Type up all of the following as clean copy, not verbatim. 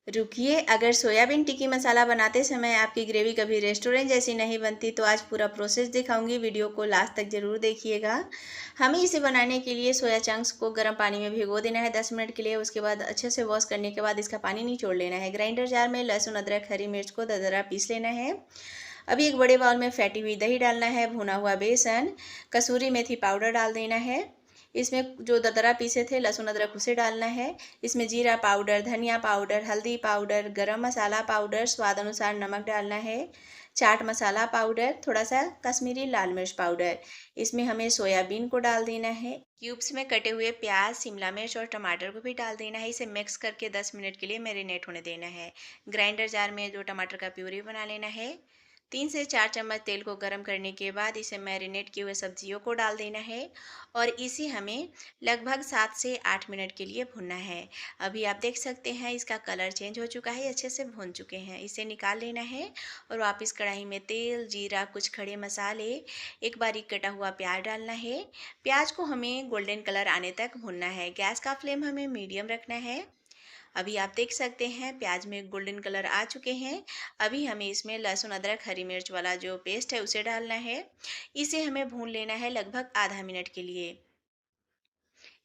रुकिए, अगर सोयाबीन टिक्की मसाला बनाते समय आपकी ग्रेवी कभी रेस्टोरेंट जैसी नहीं बनती तो आज पूरा प्रोसेस दिखाऊंगी। वीडियो को लास्ट तक ज़रूर देखिएगा। हमें इसे बनाने के लिए सोया चंक्स को गर्म पानी में भिगो देना है 10 मिनट के लिए। उसके बाद अच्छे से वॉश करने के बाद इसका पानी निचोड़ लेना है। ग्राइंडर जार में लहसुन, अदरक, हरी मिर्च को दरदरा पीस लेना है। अभी एक बड़े बाउल में फैटी हुई दही डालना है, भुना हुआ बेसन, कसूरी मेथी पाउडर डाल देना है। इसमें जो दरदरा पीसे थे लहसुन अदरक उसे डालना है। इसमें जीरा पाउडर, धनिया पाउडर, हल्दी पाउडर, गरम मसाला पाउडर, स्वाद अनुसार नमक डालना है, चाट मसाला पाउडर, थोड़ा सा कश्मीरी लाल मिर्च पाउडर। इसमें हमें सोयाबीन को डाल देना है। क्यूब्स में कटे हुए प्याज, शिमला मिर्च और टमाटर को भी डाल देना है। इसे मिक्स करके 10 मिनट के लिए मैरिनेट होने देना है। ग्राइंडर जार में जो टमाटर का प्यूरी बना लेना है। 3 से 4 चम्मच तेल को गर्म करने के बाद इसे मैरिनेट किए हुए सब्जियों को डाल देना है और इसे हमें लगभग 7 से 8 मिनट के लिए भुनना है। अभी आप देख सकते हैं इसका कलर चेंज हो चुका है, अच्छे से भुन चुके हैं। इसे निकाल लेना है और वापस कढ़ाई में तेल, जीरा, कुछ खड़े मसाले, एक बारीक कटा हुआ प्याज डालना है। प्याज को हमें गोल्डन कलर आने तक भुनना है। गैस का फ्लेम हमें मीडियम रखना है। अभी आप देख सकते हैं प्याज में गोल्डन कलर आ चुके हैं। अभी हमें इसमें लहसुन, अदरक, हरी मिर्च वाला जो पेस्ट है उसे डालना है। इसे हमें भून लेना है लगभग आधा मिनट के लिए।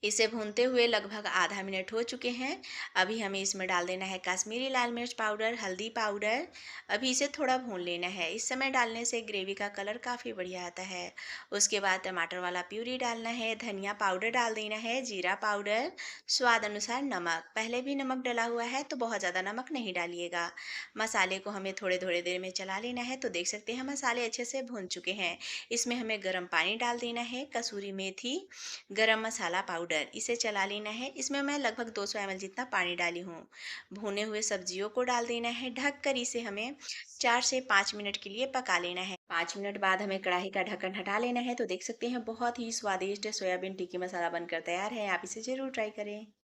इसे भूनते हुए लगभग आधा मिनट हो चुके हैं। अभी हमें इसमें डाल देना है कश्मीरी लाल मिर्च पाउडर, हल्दी पाउडर। अभी इसे थोड़ा भून लेना है। इस समय डालने से ग्रेवी का कलर काफ़ी बढ़िया आता है। उसके बाद टमाटर वाला प्यूरी डालना है, धनिया पाउडर डाल देना है, जीरा पाउडर, स्वाद अनुसार नमक। पहले भी नमक डला हुआ है तो बहुत ज़्यादा नमक नहीं डालिएगा। मसाले को हमें थोड़े थोड़े देर में चला लेना है। तो देख सकते हैं मसाले अच्छे से भुन चुके हैं। इसमें हमें गर्म पानी डाल देना है, कसूरी मेथी, गरम मसाला पाउडर, इसे चला लेना है। इसमें मैं लगभग 200 ml जितना पानी डाली हूँ। भुने हुए सब्जियों को डाल देना है। ढककर इसे हमें 4 से 5 मिनट के लिए पका लेना है। 5 मिनट बाद हमें कढ़ाई का ढक्कन हटा लेना है। तो देख सकते हैं बहुत ही स्वादिष्ट सोयाबीन टिक्की मसाला बनकर तैयार है। आप इसे ज़रूर ट्राई करें।